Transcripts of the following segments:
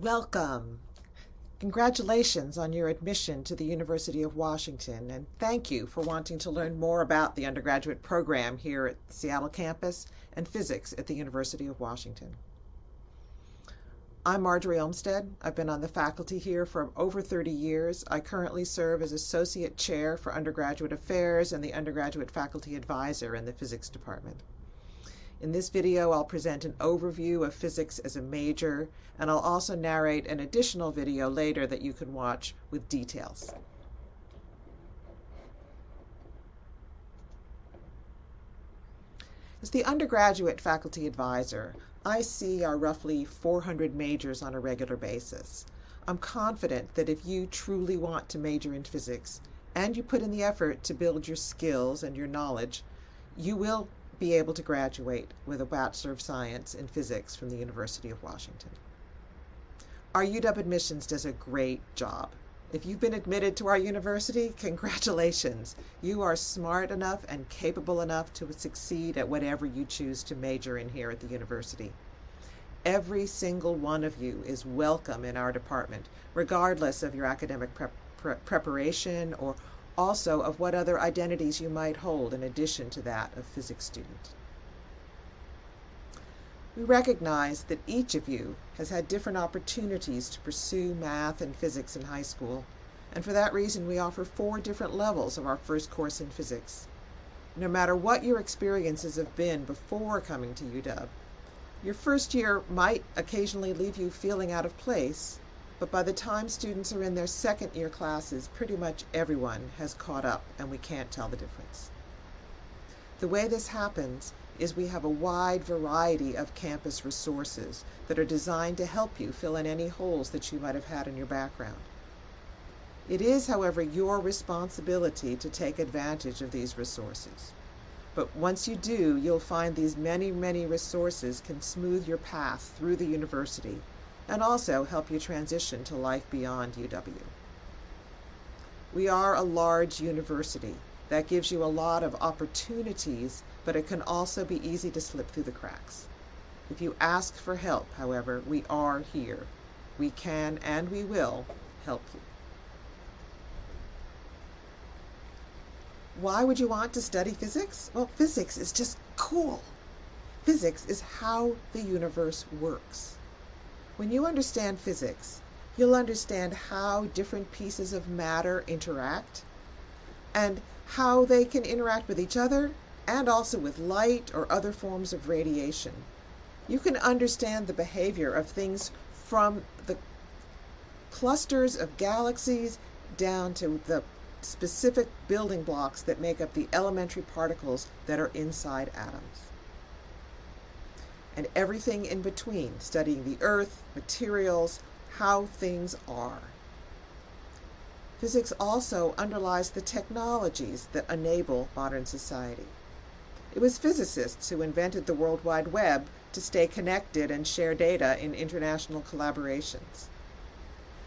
Welcome. Congratulations on your admission to the University of Washington, and thank you for wanting to learn more about the undergraduate program here at the Seattle campus and physics at the University of Washington. I'm Marjorie Olmsted. I've been on the faculty here for over 30 years. I currently serve as Associate Chair for Undergraduate Affairs and the Undergraduate Faculty Advisor in the Physics Department. In this video, I'll present an overview of physics as a major, and I'll also narrate an additional video later that you can watch with details. As the undergraduate faculty advisor, I see our roughly 400 majors on a regular basis. I'm confident that if you truly want to major in physics, and you put in the effort to build your skills and your knowledge, you will be able to graduate with a Bachelor of Science in Physics from the University of Washington. Our UW Admissions does a great job. If you've been admitted to our university, congratulations. You are smart enough and capable enough to succeed at whatever you choose to major in here at the university. Every single one of you is welcome in our department, regardless of your academic preparation or also of what other identities you might hold in addition to that of physics student. We recognize that each of you has had different opportunities to pursue math and physics in high school, and for that reason we offer 4 different levels of our first course in physics. No matter what your experiences have been before coming to UW, your first year might occasionally leave you feeling out of place, but by the time students are in their second year classes, pretty much everyone has caught up and we can't tell the difference. The way this happens is we have a wide variety of campus resources that are designed to help you fill in any holes that you might have had in your background. It is, however, your responsibility to take advantage of these resources. But once you do, you'll find these many resources can smooth your path through the university and also help you transition to life beyond UW. We are a large university. That gives you a lot of opportunities, but it can also be easy to slip through the cracks. If you ask for help, however, we are here. We can and we will help you. Why would you want to study physics? Well, physics is just cool. Physics is how the universe works. When you understand physics, you'll understand how different pieces of matter interact and how they can interact with each other and also with light or other forms of radiation. You can understand the behavior of things from the clusters of galaxies down to the specific building blocks that make up the elementary particles that are inside atoms. And everything in between, studying the earth, materials, how things are. Physics also underlies the technologies that enable modern society. It was physicists who invented the World Wide Web to stay connected and share data in international collaborations.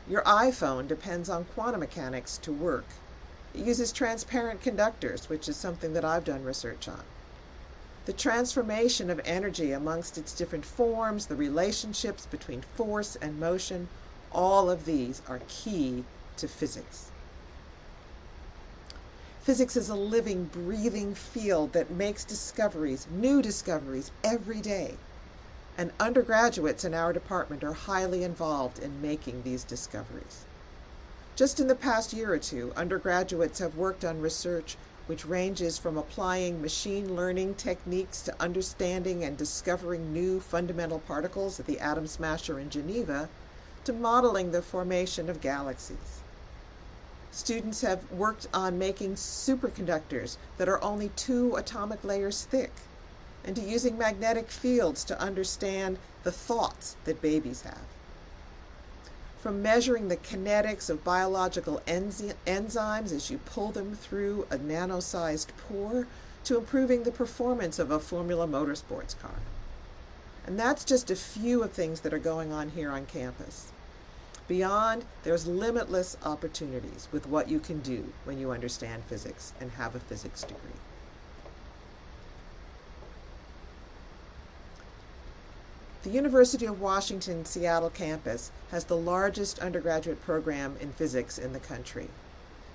Your iPhone depends on quantum mechanics to work. It uses transparent conductors, which is something that I've done research on. The transformation of energy amongst its different forms, the relationships between force and motion, all of these are key to physics. Physics is a living, breathing field that makes discoveries, new discoveries, every day. And undergraduates in our department are highly involved in making these discoveries. Just in the past year or two, undergraduates have worked on research which ranges from applying machine learning techniques to understanding and discovering new fundamental particles at the Atom Smasher in Geneva, to modeling the formation of galaxies. Students have worked on making superconductors that are only 2 atomic layers thick, and to using magnetic fields to understand the thoughts that babies have. From measuring the kinetics of biological enzymes as you pull them through a nano-sized pore, to improving the performance of a Formula Motorsports car. And that's just a few of things that are going on here on campus. Beyond, there's limitless opportunities with what you can do when you understand physics and have a physics degree. The University of Washington Seattle campus has the largest undergraduate program in physics in the country.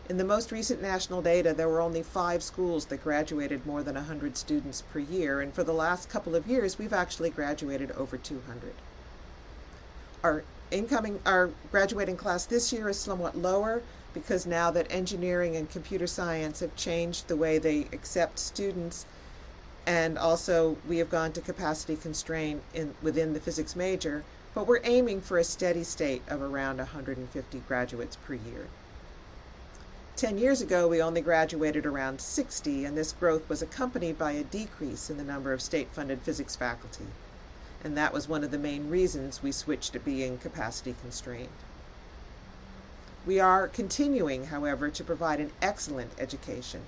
In the most recent national data, there were only 5 schools that graduated more than 100 students per year, and for the last couple of years, we've actually graduated over 200. Our graduating class this year is somewhat lower because now that engineering and computer science have changed the way they accept students, and also we have gone to capacity constraint within the physics major, but we're aiming for a steady state of around 150 graduates per year. 10 years ago, we only graduated around 60, and this growth was accompanied by a decrease in the number of state-funded physics faculty. And that was one of the main reasons we switched to being capacity constrained. We are continuing, however, to provide an excellent education.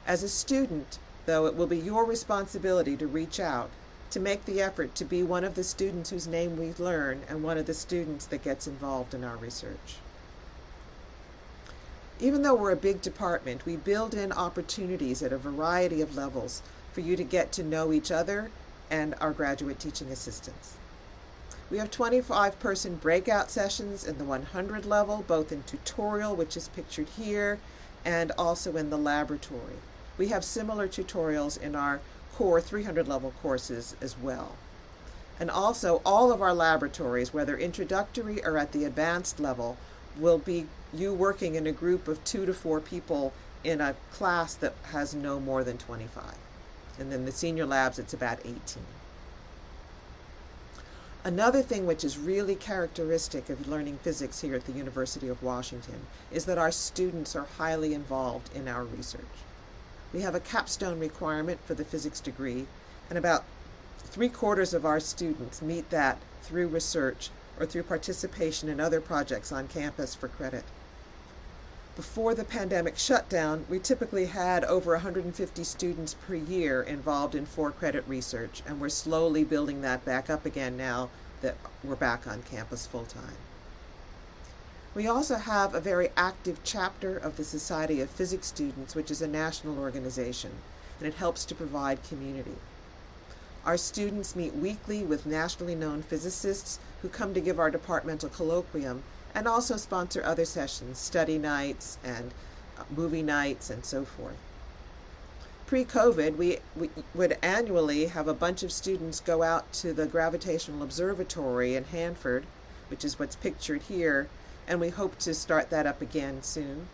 As a student, though, it will be your responsibility to reach out, to make the effort to be one of the students whose name we learn and one of the students that gets involved in our research. Even though we're a big department, we build in opportunities at a variety of levels for you to get to know each other and our graduate teaching assistants. We have 25-person breakout sessions in the 100 level, both in tutorial, which is pictured here, and also in the laboratory. We have similar tutorials in our core 300 level courses as well. And also all of our laboratories, whether introductory or at the advanced level, will be you working in a group of 2 to 4 people in a class that has no more than 25. And then the senior labs, it's about 18. Another thing which is really characteristic of learning physics here at the University of Washington is that our students are highly involved in our research. We have a capstone requirement for the physics degree, and about 3/4 of our students meet that through research or through participation in other projects on campus for credit. Before the pandemic shutdown, we typically had over 150 students per year involved in for-credit research, and we're slowly building that back up again now that we're back on campus full-time. We also have a very active chapter of the Society of Physics Students, which is a national organization, and it helps to provide community. Our students meet weekly with nationally known physicists who come to give our departmental colloquium and also sponsor other sessions, study nights and movie nights and so forth. Pre-COVID, we would annually have a bunch of students go out to the Gravitational Observatory in Hanford, which is what's pictured here, and we hope to start that up again soon.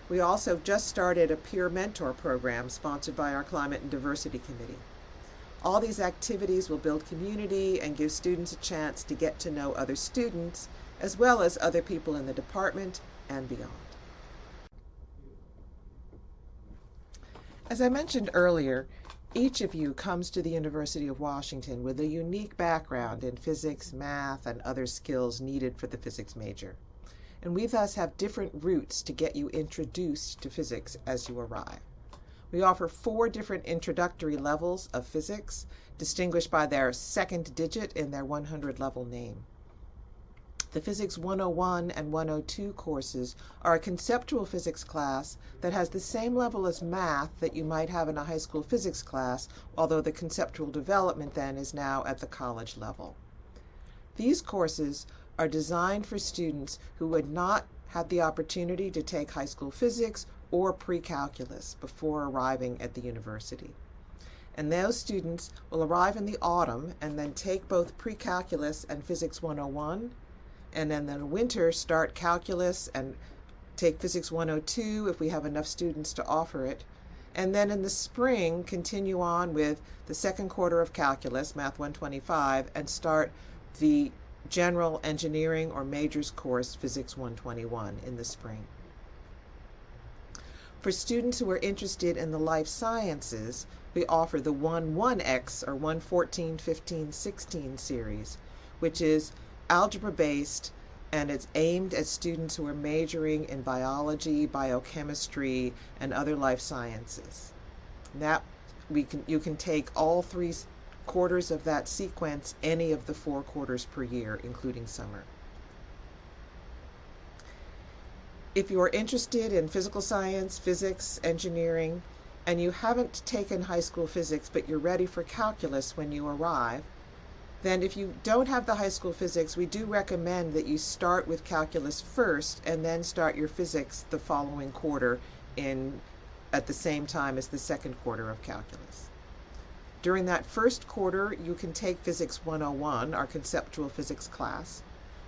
We also just started a peer mentor program sponsored by our Climate and Diversity Committee. All these activities will build community and give students a chance to get to know other students, as well as other people in the department and beyond. As I mentioned earlier, each of you comes to the University of Washington with a unique background in physics, math, and other skills needed for the physics major. And we thus have different routes to get you introduced to physics as you arrive. We offer 4 different introductory levels of physics, distinguished by their second digit in their 100 level name. The Physics 101 and 102 courses are a conceptual physics class that has the same level as math that you might have in a high school physics class, although the conceptual development then is now at the college level. These courses are designed for students who would not have the opportunity to take high school physics or pre-calculus before arriving at the university. And those students will arrive in the autumn and then take both pre-calculus and Physics 101, and then in the winter start calculus and take Physics 102 if we have enough students to offer it, and then in the spring continue on with the second quarter of calculus, Math 125, and start the general engineering or majors course, Physics 121, in the spring. For students who are interested in the life sciences, we offer the 1-1X or 1-14-15-16 series, which is algebra-based, and it's aimed at students who are majoring in biology, biochemistry, and other life sciences. That you can take all 3 quarters of that sequence any of the 4 quarters per year, including summer. If you are interested in physical science, physics, engineering, and you haven't taken high school physics but you're ready for calculus when you arrive, then if you don't have the high school physics, we do recommend that you start with calculus first and then start your physics the following quarter at the same time as the second quarter of calculus. During that first quarter, you can take Physics 101, our conceptual physics class,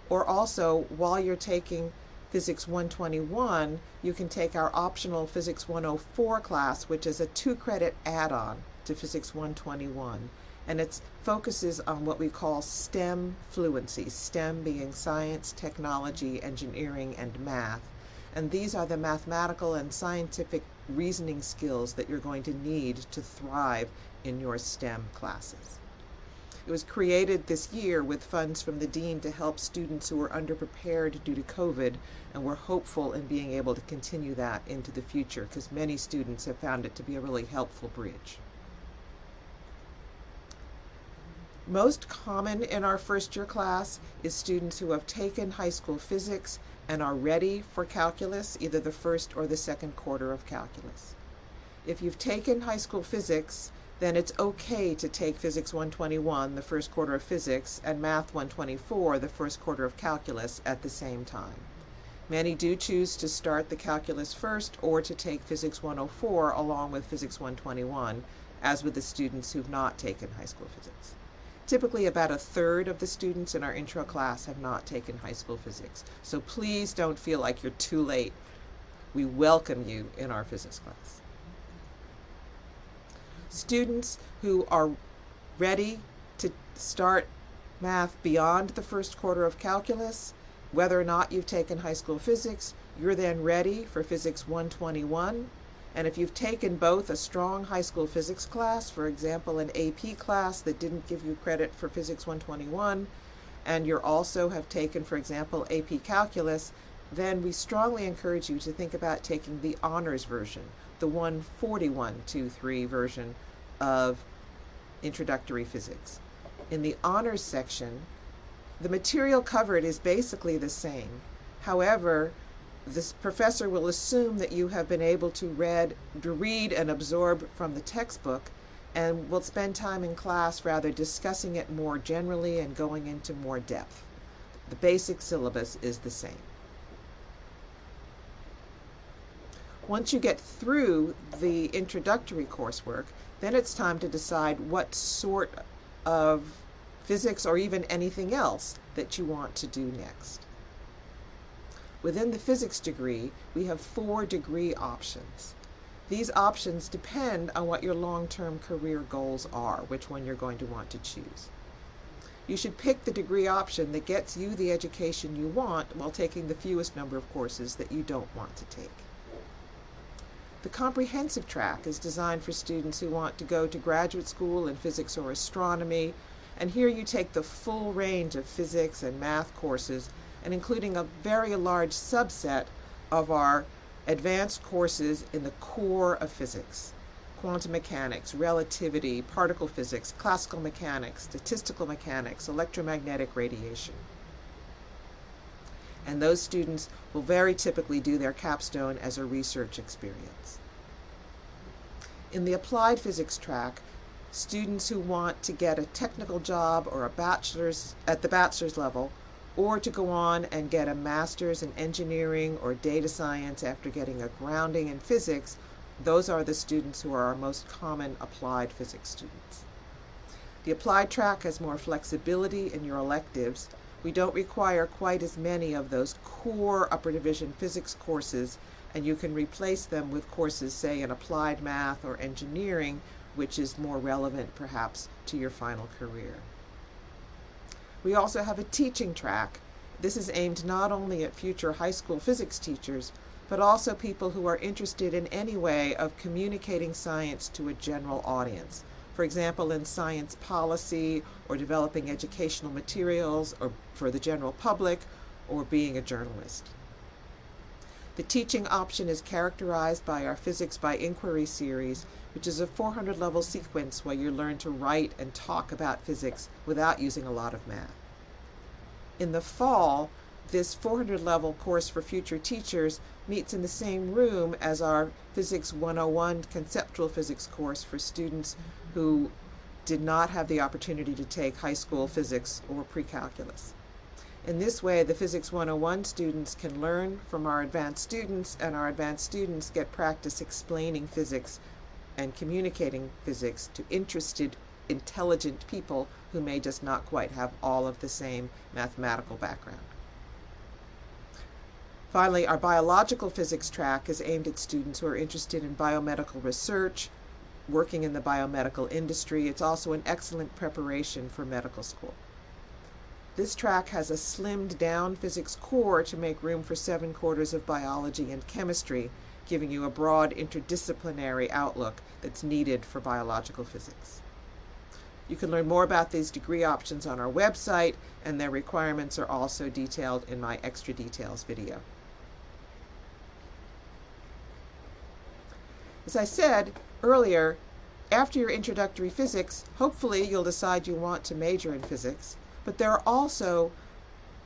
or also while you're taking Physics 121, you can take our optional Physics 104 class, which is a 2-credit add-on to Physics 121. And it focuses on what we call STEM fluency, STEM being science, technology, engineering, and math. And these are the mathematical and scientific reasoning skills that you're going to need to thrive in your STEM classes. It was created this year with funds from the Dean to help students who were underprepared due to COVID, and we're hopeful in being able to continue that into the future because many students have found it to be a really helpful bridge. Most common in our first year class is students who have taken high school physics and are ready for calculus, either the first or the second quarter of calculus. If you've taken high school physics, then it's okay to take Physics 121, the first quarter of physics, and Math 124, the first quarter of calculus, at the same time. Many do choose to start the calculus first or to take Physics 104 along with Physics 121, as with the students who've not taken high school physics. Typically, about a third of the students in our intro class have not taken high school physics, so please don't feel like you're too late. We welcome you in our physics class. Students who are ready to start math beyond the first quarter of calculus, whether or not you've taken high school physics, you're then ready for Physics 121. And if you've taken both a strong high school physics class, for example, an AP class that didn't give you credit for Physics 121, and you also have taken, for example, AP Calculus, then we strongly encourage you to think about taking the honors version, the 14123 version of introductory physics. In the honors section, the material covered is basically the same. However, this professor will assume that you have been able to read and absorb from the textbook, and will spend time in class rather discussing it more generally and going into more depth. The basic syllabus is the same. Once you get through the introductory coursework, then it's time to decide what sort of physics or even anything else that you want to do next. Within the physics degree, we have 4 degree options. These options depend on what your long-term career goals are, which one you're going to want to choose. You should pick the degree option that gets you the education you want while taking the fewest number of courses that you don't want to take. The comprehensive track is designed for students who want to go to graduate school in physics or astronomy, and here you take the full range of physics and math courses, and including a very large subset of our advanced courses in the core of physics: quantum mechanics, relativity, particle physics, classical mechanics, statistical mechanics, electromagnetic radiation. And those students will very typically do their capstone as a research experience. In the applied physics track, students who want to get a technical job or a bachelor's at the bachelor's level, or to go on and get a master's in engineering or data science after getting a grounding in physics, those are the students who are our most common applied physics students. The applied track has more flexibility in your electives. We don't require quite as many of those core upper division physics courses, and you can replace them with courses, say, in applied math or engineering, which is more relevant perhaps to your final career. We also have a teaching track. This is aimed not only at future high school physics teachers, but also people who are interested in any way of communicating science to a general audience. For example, in science policy, or developing educational materials, or for the general public, or being a journalist. The teaching option is characterized by our Physics by Inquiry series, which is a 400-level sequence where you learn to write and talk about physics without using a lot of math. In the fall, this 400-level course for future teachers meets in the same room as our Physics 101 conceptual physics course for students who did not have the opportunity to take high school physics or pre-calculus. In this way, the Physics 101 students can learn from our advanced students, and our advanced students get practice explaining physics and communicating physics to interested, intelligent people who may just not quite have all of the same mathematical background. Finally, our biological physics track is aimed at students who are interested in biomedical research, working in the biomedical industry. It's also an excellent preparation for medical school. This track has a slimmed down physics core to make room for 7 quarters of biology and chemistry, giving you a broad interdisciplinary outlook that's needed for biological physics. You can learn more about these degree options on our website, and their requirements are also detailed in my extra details video. As I said earlier, after your introductory physics, hopefully you'll decide you want to major in physics. But there are also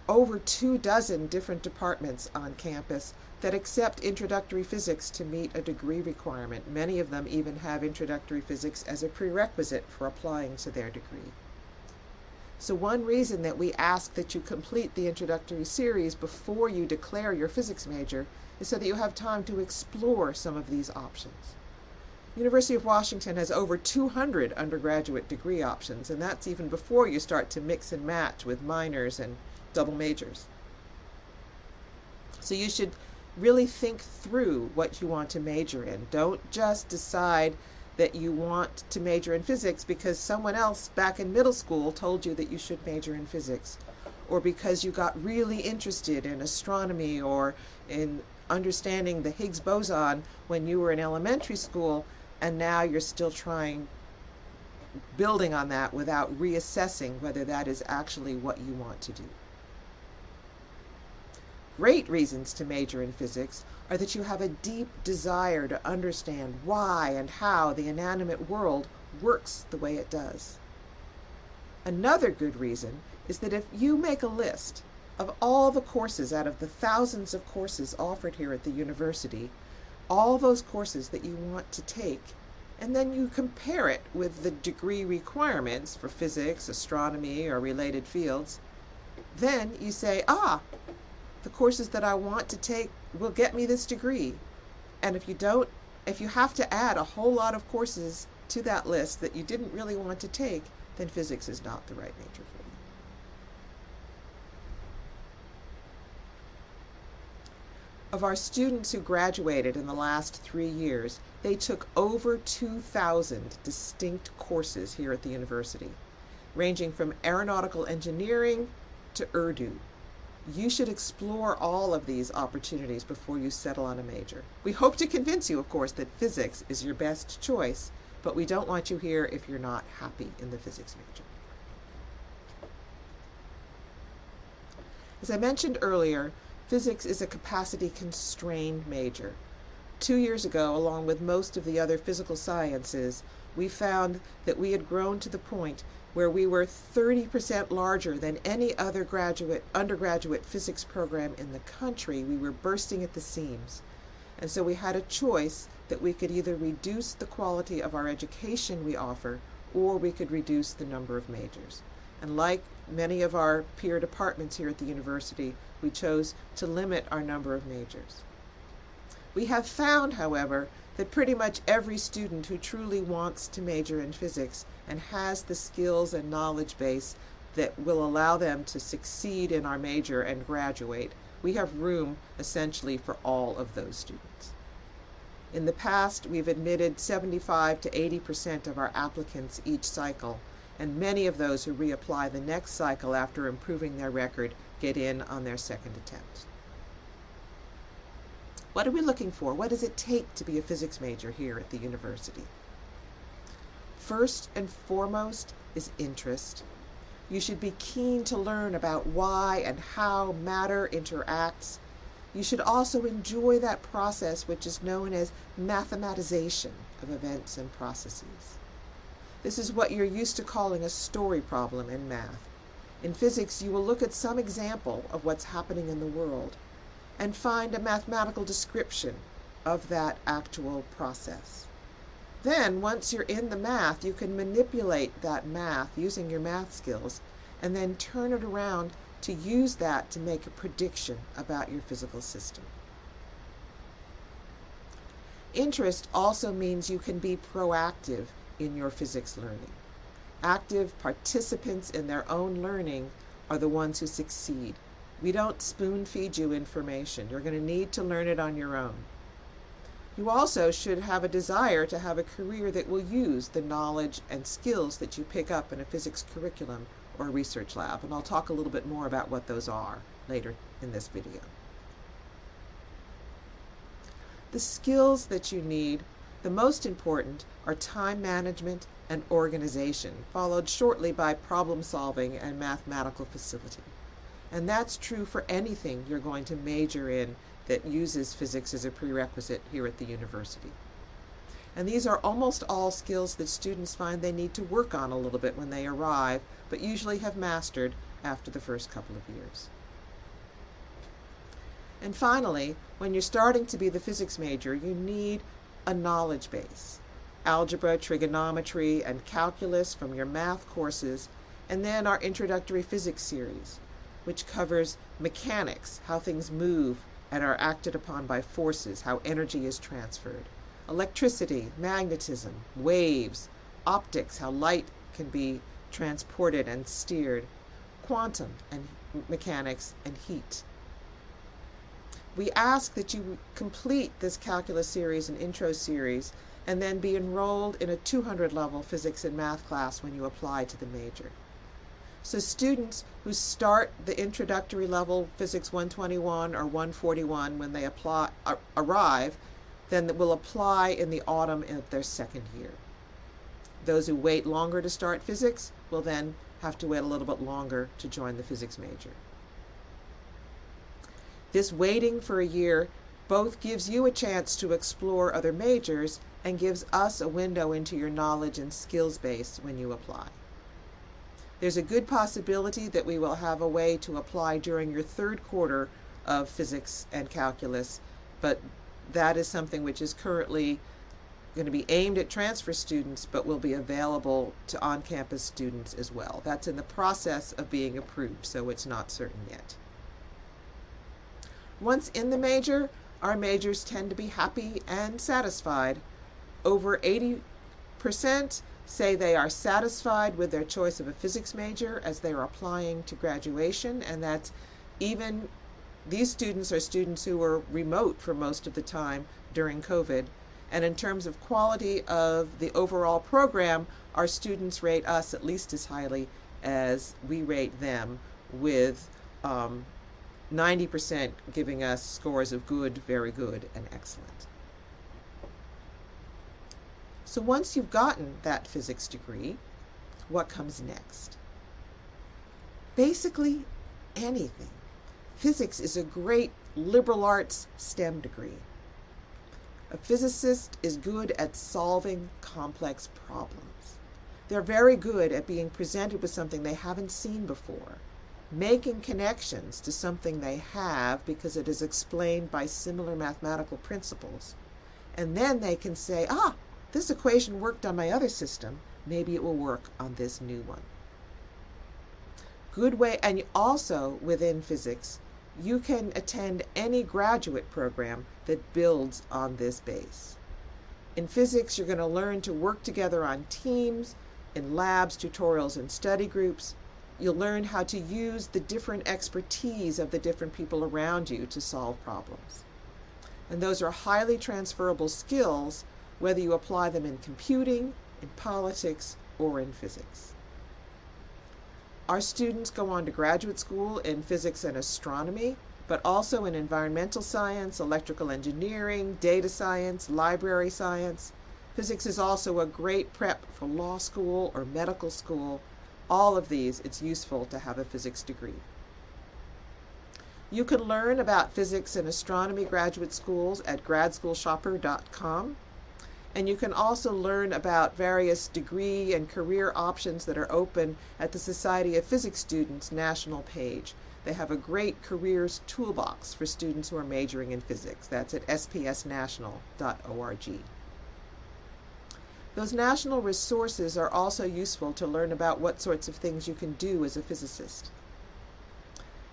over 24 different departments on campus that accept introductory physics to meet a degree requirement. Many of them even have introductory physics as a prerequisite for applying to their degree. So one reason that we ask that you complete the introductory series before you declare your physics major is so that you have time to explore some of these options. University of Washington has over 200 undergraduate degree options, and that's even before you start to mix and match with minors and double majors. So you should really think through what you want to major in. Don't just decide that you want to major in physics because someone else back in middle school told you that you should major in physics, or because you got really interested in astronomy or in understanding the Higgs boson when you were in elementary school, and now you're still building on that without reassessing whether that is actually what you want to do. Great reasons to major in physics are that you have a deep desire to understand why and how the inanimate world works the way it does. Another good reason is that if you make a list of all the courses out of the thousands of courses offered here at the university, all those courses that you want to take, and then you compare it with the degree requirements for physics, astronomy, or related fields, then you say, the courses that I want to take will get me this degree. And if you have to add a whole lot of courses to that list that you didn't really want to take, then physics is not the right major for you. Of our students who graduated in the last 3 years, they took over 2,000 distinct courses here at the university, ranging from aeronautical engineering to Urdu. You should explore all of these opportunities before you settle on a major. We hope to convince you, of course, that physics is your best choice, but we don't want you here if you're not happy in the physics major. As I mentioned earlier, physics is a capacity-constrained major. 2 years ago, along with most of the other physical sciences, we found that we had grown to the point where we were 30% larger than any other undergraduate physics program in the country. We were bursting at the seams. And so we had a choice that we could either reduce the quality of our education we offer, or we could reduce the number of majors. And like many of our peer departments here at the university, we chose to limit our number of majors. We have found, however, that pretty much every student who truly wants to major in physics and has the skills and knowledge base that will allow them to succeed in our major and graduate, we have room essentially for all of those students. In the past, we've admitted 75 to 80% of our applicants each cycle, and many of those who reapply the next cycle after improving their record get in on their second attempt. What are we looking for? What does it take to be a physics major here at the university? First and foremost is interest. You should be keen to learn about why and how matter interacts. You should also enjoy that process which is known as mathematization of events and processes. This is what you're used to calling a story problem in math. In physics, you will look at some example of what's happening in the world and find a mathematical description of that actual process. Then, once you're in the math, you can manipulate that math using your math skills and then turn it around to use that to make a prediction about your physical system. Interest also means you can be proactive in your physics learning. Active participants in their own learning are the ones who succeed. We don't spoon feed you information. You're going to need to learn it on your own. You also should have a desire to have a career that will use the knowledge and skills that you pick up in a physics curriculum or a research lab, and I'll talk a little bit more about what those are later in this video. The skills that you need, the most important, are time management and organization, followed shortly by problem solving and mathematical facility. And that's true for anything you're going to major in that uses physics as a prerequisite here at the university. And these are almost all skills that students find they need to work on a little bit when they arrive, but usually have mastered after the first couple of years. And finally, when you're starting to be the physics major, you need a knowledge base. Algebra, trigonometry, and calculus from your math courses, and then our introductory physics series, which covers mechanics, how things move and are acted upon by forces, how energy is transferred, electricity, magnetism, waves, optics, how light can be transported and steered, quantum and mechanics, and heat. We ask that you complete this calculus series and intro series and then be enrolled in a 200 level physics and math class when you apply to the major. So students who start the introductory level Physics 121 or 141 when they arrive, then will apply in the autumn of their second year. Those who wait longer to start physics will then have to wait a little bit longer to join the physics major. This waiting for a year both gives you a chance to explore other majors and gives us a window into your knowledge and skills base when you apply. There's a good possibility that we will have a way to apply during your third quarter of physics and calculus, but that is something which is currently going to be aimed at transfer students, but will be available to on-campus students as well. That's in the process of being approved, so it's not certain yet. Once in the major, our majors tend to be happy and satisfied. Over 80% say they are satisfied with their choice of a physics major as they are applying to graduation, and that's even, these students are students who were remote for most of the time during COVID. And in terms of quality of the overall program, our students rate us at least as highly as we rate them, with 90% giving us scores of good, very good, and excellent. So once you've gotten that physics degree, what comes next? Basically anything. Physics is a great liberal arts STEM degree. A physicist is good at solving complex problems. They're very good at being presented with something they haven't seen before, making connections to something they have because it is explained by similar mathematical principles. And then they can say, this equation worked on my other system, maybe it will work on this new one. Good way, and also within physics, you can attend any graduate program that builds on this base. In physics, you're going to learn to work together on teams, in labs, tutorials, and study groups. You'll learn how to use the different expertise of the different people around you to solve problems. And those are highly transferable skills, whether you apply them in computing, in politics, or in physics. Our students go on to graduate school in physics and astronomy, but also in environmental science, electrical engineering, data science, library science. Physics is also a great prep for law school or medical school. All of these, it's useful to have a physics degree. You can learn about physics and astronomy graduate schools at gradschoolshopper.com. And you can also learn about various degree and career options that are open at the Society of Physics Students national page. They have a great careers toolbox for students who are majoring in physics. That's at spsnational.org. Those national resources are also useful to learn about what sorts of things you can do as a physicist.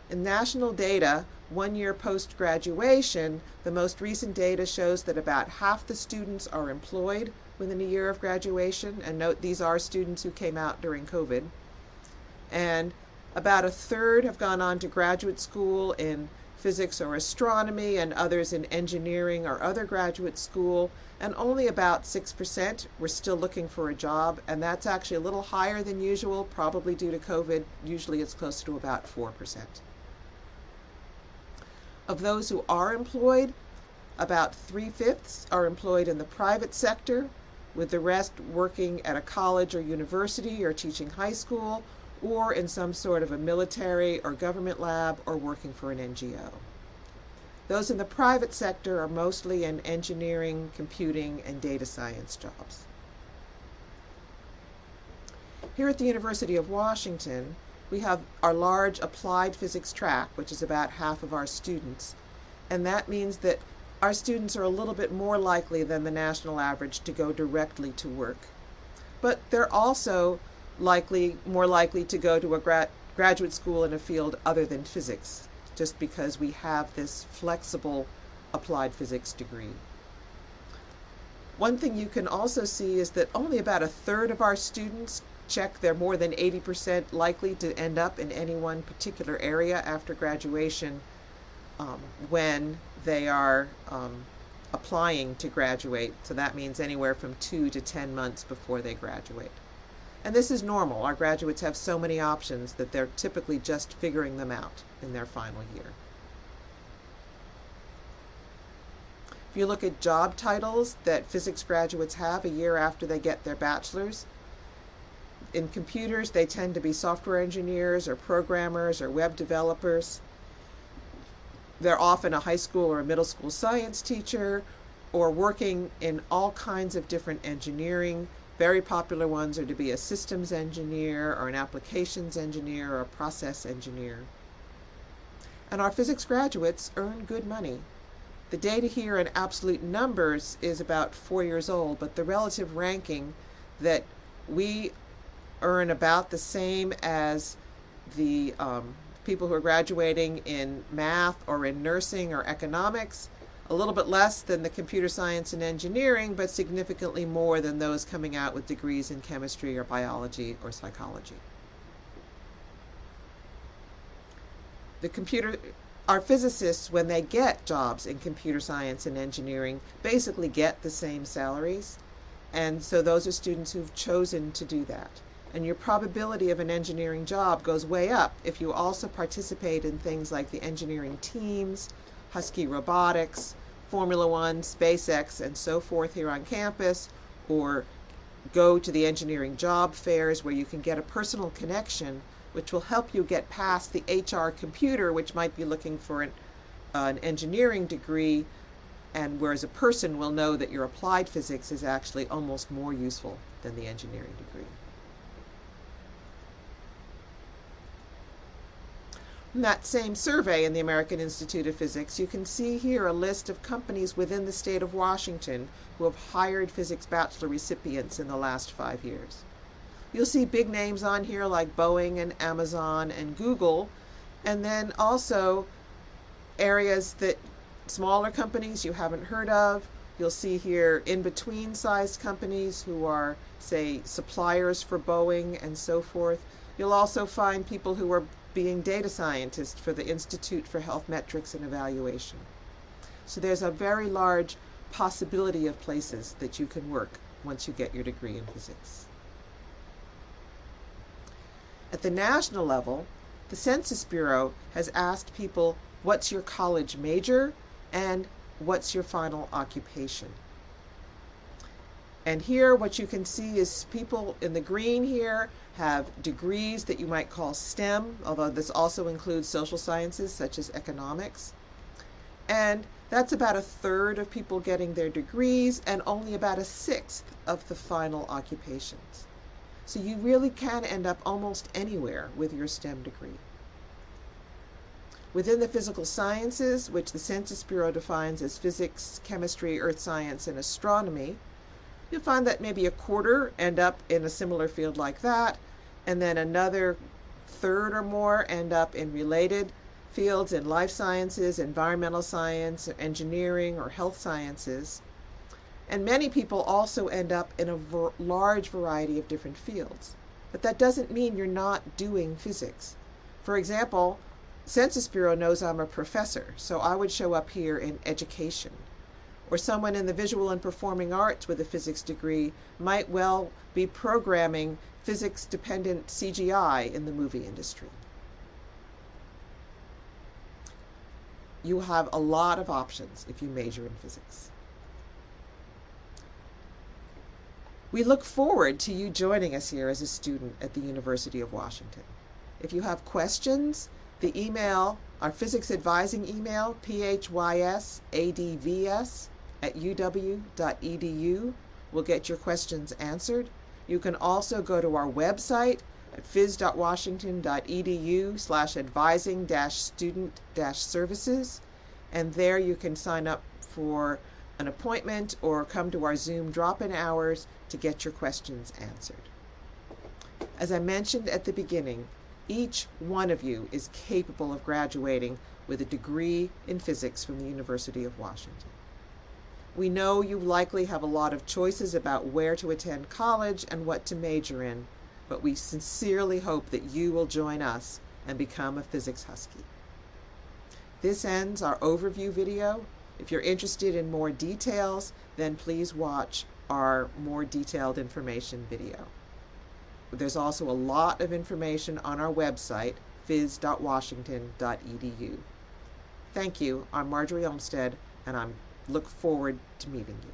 In national data, 1 year post-graduation, the most recent data shows that about half the students are employed within a year of graduation, and note these are students who came out during COVID, and about a third have gone on to graduate school in physics or astronomy, and others in engineering or other graduate school, and only about 6% were still looking for a job, and that's actually a little higher than usual, probably due to COVID. Usually it's closer to about 4%. Of those who are employed, about 3/5 are employed in the private sector, with the rest working at a college or university or teaching high school, or in some sort of a military or government lab, or working for an NGO. Those in the private sector are mostly in engineering, computing, and data science jobs. Here at the University of Washington, we have our large applied physics track, which is about half of our students, and that means that our students are a little bit more likely than the national average to go directly to work. But they're also more likely to go to a graduate school in a field other than physics, just because we have this flexible applied physics degree. One thing you can also see is that only about a third of our students check they're more than 80% likely to end up in any one particular area after graduation when they are applying to graduate. So that means anywhere from 2 to 10 months before they graduate. And this is normal. Our graduates have so many options that they're typically just figuring them out in their final year. If you look at job titles that physics graduates have a year after they get their bachelor's, in computers they tend to be software engineers or programmers or web developers. They're often a high school or a middle school science teacher, or working in all kinds of different engineering. Very popular ones are to be a systems engineer or an applications engineer or a process engineer. And our physics graduates earn good money. The data here in absolute numbers is about 4 years old, but the relative ranking that we earn about the same as the people who are graduating in math or in nursing or economics, a little bit less than the computer science and engineering, but significantly more than those coming out with degrees in chemistry or biology or psychology. Our physicists, when they get jobs in computer science and engineering, basically get the same salaries. And so those are students who've chosen to do that. And your probability of an engineering job goes way up if you also participate in things like the engineering teams, Husky Robotics, Formula One, SpaceX, and so forth here on campus, or go to the engineering job fairs where you can get a personal connection which will help you get past the HR computer, which might be looking for an engineering degree, and whereas a person will know that your applied physics is actually almost more useful than the engineering degree. In that same survey in the American Institute of Physics, you can see here a list of companies within the state of Washington who have hired physics bachelor recipients in the last 5 years. You'll see big names on here like Boeing and Amazon and Google, and then also areas that smaller companies you haven't heard of. You'll see here in-between sized companies who are, say, suppliers for Boeing and so forth. You'll also find people who are being data scientists for the Institute for Health Metrics and Evaluation. So there's a very large possibility of places that you can work once you get your degree in physics. At the national level, the Census Bureau has asked people, what's your college major and what's your final occupation? And here what you can see is people in the green here have degrees that you might call STEM, although this also includes social sciences such as economics. And that's about a third of people getting their degrees and only about a sixth of the final occupations. So you really can end up almost anywhere with your STEM degree. Within the physical sciences, which the Census Bureau defines as physics, chemistry, earth science, and astronomy, You'll find that maybe a quarter end up in a similar field like that, and then another third or more end up in related fields in life sciences, environmental science, engineering, or health sciences. And many people also end up in a large variety of different fields. But that doesn't mean you're not doing physics. For example, Census Bureau knows I'm a professor, so I would show up here in education. Or someone in the visual and performing arts with a physics degree might well be programming physics-dependent CGI in the movie industry. You have a lot of options if you major in physics. We look forward to you joining us here as a student at the University of Washington. If you have questions, the email, our physics advising email, physadvs@uw.edu, will get your questions answered. You can also go to our website at phys.washington.edu/advising-student-services, and there you can sign up for an appointment or come to our Zoom drop-in hours to get your questions answered. As I mentioned at the beginning, each one of you is capable of graduating with a degree in physics from the University of Washington. We know you likely have a lot of choices about where to attend college and what to major in, but we sincerely hope that you will join us and become a physics Husky. This ends our overview video. If you're interested in more details, then please watch our more detailed information video. There's also a lot of information on our website, phys.washington.edu. Thank you. I'm Marjorie Olmsted, and I look forward to meeting you.